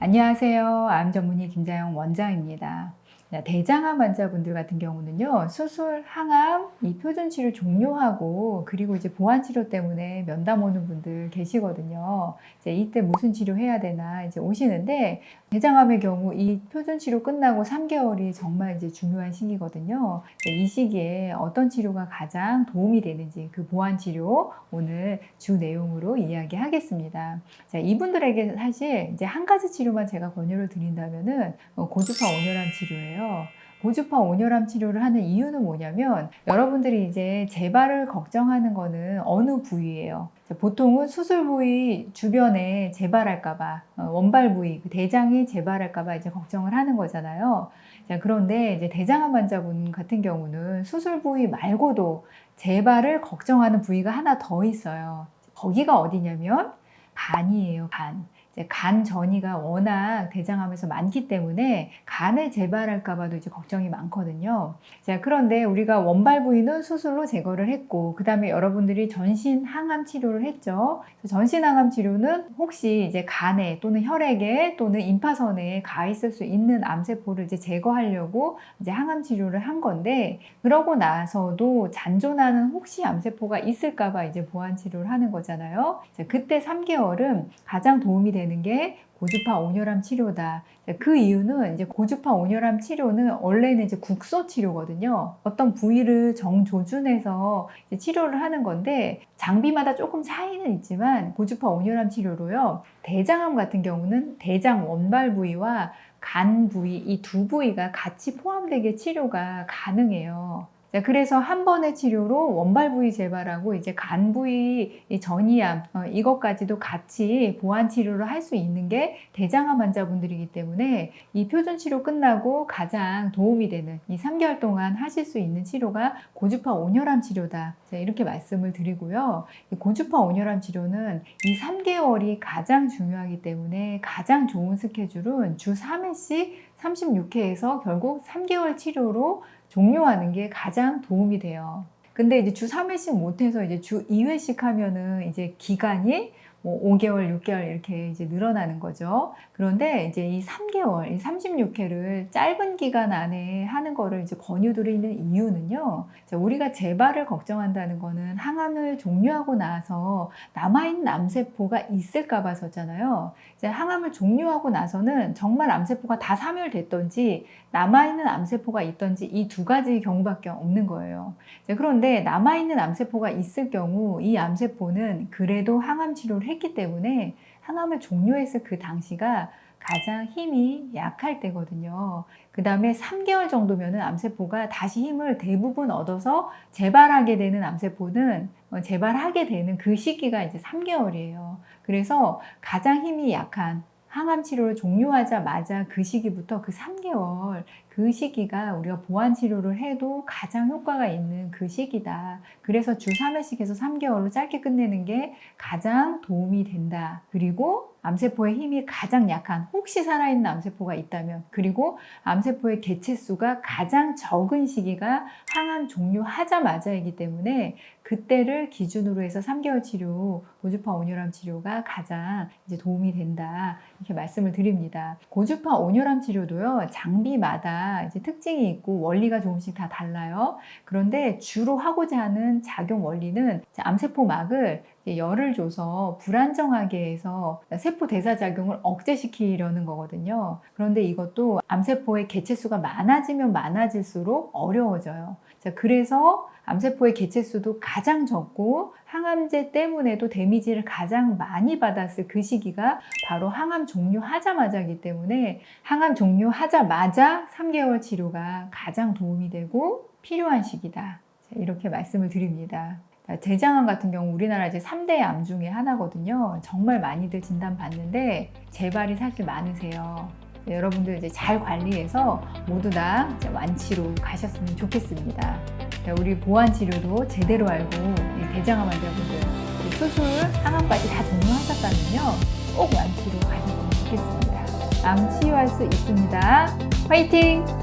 안녕하세요. 암 전문의 김자영 원장입니다. 대장암 환자분들 같은 경우는요, 수술, 항암, 이 표준 치료 종료하고 그리고 이제 보완 치료 때문에 면담 오는 분들 계시거든요. 이제 이때 무슨 치료해야 되나 이제 오시는데, 대장암의 경우 이 표준 치료 끝나고 3개월이 정말 이제 중요한 시기거든요. 이 시기에 어떤 치료가 가장 도움이 되는지 그 보완 치료 오늘 주 내용으로 이야기하겠습니다. 자, 이분들에게 사실 이제 한 가지 치료만 제가 권유를 드린다면은 고주파 온열암 치료예요. 고주파 온열암 치료를 하는 이유는 뭐냐면, 여러분들이 이제 재발을 걱정하는 거는 어느 부위예요? 보통은 수술 부위 주변에 재발할까봐, 원발 부위, 대장이 재발할까봐 이제 걱정을 하는 거잖아요. 자, 그런데 이제 대장암 환자분 같은 경우는 수술 부위 말고도 재발을 걱정하는 부위가 하나 더 있어요. 거기가 어디냐면 간이에요, 간. 간 전이가 워낙 대장암에서 많기 때문에 간에 재발할까 봐도 이제 걱정이 많거든요. 자, 그런데 우리가 원발 부위는 수술로 제거를 했고, 그 다음에 여러분들이 전신 항암 치료를 했죠. 전신 항암 치료는 혹시 이제 간에 또는 혈액에 또는 임파선에 가 있을 수 있는 암세포를 이제 제거하려고 이제 항암 치료를 한 건데, 그러고 나서도 잔존하는 혹시 암세포가 있을까 봐 이제 보완 치료를 하는 거잖아요. 자, 그때 3개월은 가장 도움이 되는 게 고주파 온열암 치료다. 그 이유는 이제 고주파 온열암 치료는 원래는 이제 국소 치료거든요. 어떤 부위를 정조준해서 치료를 하는 건데, 장비마다 조금 차이는 있지만 고주파 온열암 치료로요, 대장암 같은 경우는 대장 원발 부위와 간 부위, 이 두 부위가 같이 포함되게 치료가 가능해요. 그래서 한 번의 치료로 원발 부위 재발하고 이제 간 부위 전이암 이것까지도 같이 보완 치료를 할 수 있는 게 대장암 환자분들이기 때문에 이 표준 치료 끝나고 가장 도움이 되는 이 3개월 동안 하실 수 있는 치료가 고주파 온열암 치료다. 이렇게 말씀을 드리고요. 이 고주파 온열암 치료는 이 3개월이 가장 중요하기 때문에 가장 좋은 스케줄은 주 3회씩 36회에서 결국 3개월 치료로 종료하는 게 가장 도움이 돼요. 근데 이제 주 3회씩 못해서 이제 주 2회씩 하면은 이제 기간이 뭐 5개월, 6개월 이렇게 이제 늘어나는 거죠. 그런데 이제 이 3개월, 이 36회를 짧은 기간 안에 하는 거를 이제 권유드리는 이유는요. 우리가 재발을 걱정한다는 거는 항암을 종료하고 나서 남아있는 암세포가 있을까 봐서잖아요. 이제 항암을 종료하고 나서는 정말 암세포가 다 사멸됐던지 남아있는 암세포가 있던지 이 두 가지 경우밖에 없는 거예요. 그런데 남아있는 암세포가 있을 경우 이 암세포는 그래도 항암 치료를 했기 때문에 항암을 종료했을 그 당시가 가장 힘이 약할 때거든요. 그 다음에 3개월 정도면은 암세포가 다시 힘을 대부분 얻어서 재발하게 되는 암세포는 재발하게 되는 그 시기가 이제 3개월이에요. 그래서 가장 힘이 약한 항암 치료를 종료하자마자 그 시기부터 그 3개월, 그 시기가 우리가 보완 치료를 해도 가장 효과가 있는 그 시기다. 그래서 주 3회씩 해서 3개월로 짧게 끝내는 게 가장 도움이 된다. 그리고 암세포의 힘이 가장 약한, 혹시 살아있는 암세포가 있다면, 그리고 암세포의 개체수가 가장 적은 시기가 항암 종료하자마자이기 때문에 그때를 기준으로 해서 3개월 치료, 고주파 온열암 치료가 가장 이제 도움이 된다. 이렇게 말씀을 드립니다. 고주파 온열암 치료도요, 장비마다 이제 특징이 있고 원리가 조금씩 다 달라요. 그런데 주로 하고자 하는 작용 원리는 암세포막을 열을 줘서 불안정하게 해서 세포 대사작용을 억제시키려는 거거든요. 그런데 이것도 암세포의 개체수가 많아지면 많아질수록 어려워져요. 그래서 암세포의 개체수도 가장 적고 항암제 때문에도 데미지를 가장 많이 받았을 그 시기가 바로 항암 종료하자마자이기 때문에 항암 종료하자마자 3개월 치료가 가장 도움이 되고 필요한 시기다. 이렇게 말씀을 드립니다. 대장암 같은 경우 우리나라 이제 3대 암 중에 하나거든요. 정말 많이들 진단받는데 재발이 사실 많으세요. 여러분들 이제 잘 관리해서 모두 다 완치로 가셨으면 좋겠습니다. 우리 보완 치료도 제대로 알고 대장암 환자분들 수술, 항암까지 다 종료하셨다면요, 꼭 완치로 가셨으면 좋겠습니다. 암 치유할 수 있습니다. 화이팅!